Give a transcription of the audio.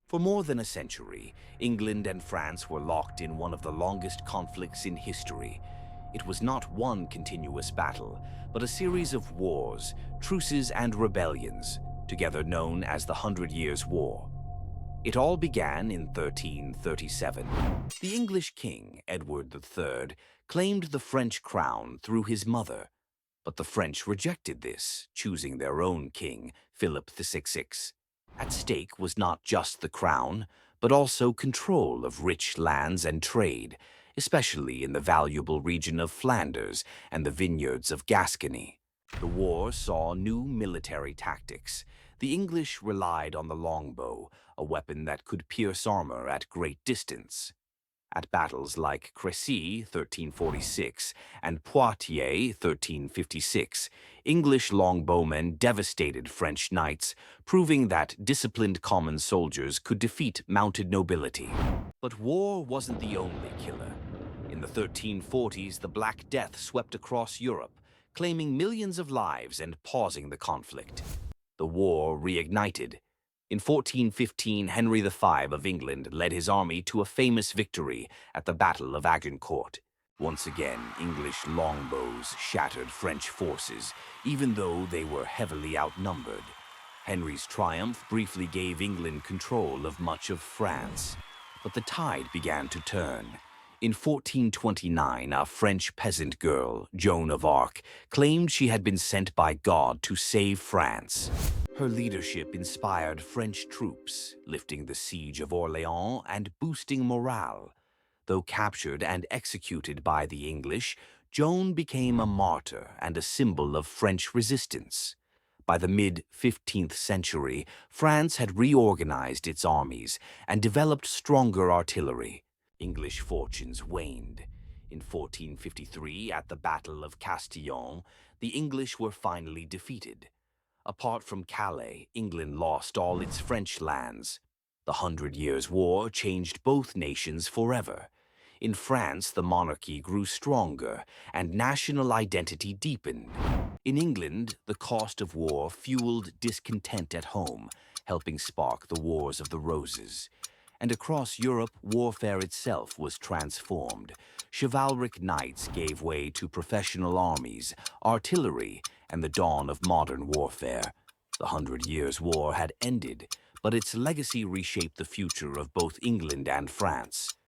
For more than a century, England and France were locked in one of the longest conflicts in history. It was not one continuous battle, but a series of wars, truces, and rebellions, together known as the Hundred Years' War. It all began in 1337. The English king, Edward III, claimed the French crown through his mother, but the French rejected this, choosing their own king, Philip VI. At stake was not just the crown, but also control of rich lands and trade, especially in the valuable region of Flanders and the vineyards of Gascony. The war saw new military tactics. The English relied on the longbow, a weapon that could pierce armor at great distance. At battles like Crécy, 1346, and Poitiers, 1356, English longbowmen devastated French knights, proving that disciplined common soldiers could defeat mounted nobility. But war wasn't the only killer. In the 1340s, the Black Death swept across Europe, claiming millions of lives and pausing the conflict. The war reignited. In 1415, Henry V of England led his army to a famous victory at the Battle of Agincourt. Once again, English longbows shattered French forces, even though they were heavily outnumbered. Henry's triumph briefly gave England control of much of France, but the tide began to turn. In 1429, a French peasant girl, Joan of Arc, claimed she had been sent by God to save France. Her leadership inspired French troops, lifting the siege of Orléans and boosting morale. Though captured and executed by the English, Joan became a martyr and a symbol of French resistance. By the mid-15th century, France had reorganized its armies and developed stronger artillery. English fortunes waned. In 1453, at the Battle of Castillion, the English were finally defeated. Apart from Calais, England lost all its French lands. The Hundred Years' War changed both nations forever. In France, the monarchy grew stronger and national identity deepened. In England, the cost of war fueled discontent at home, helping spark the Wars of the Roses. And across Europe, warfare itself was transformed. Chivalric knights gave way to professional armies, artillery, and the dawn of modern warfare. The Hundred Years' War had ended, but its legacy reshaped the future of both England and France.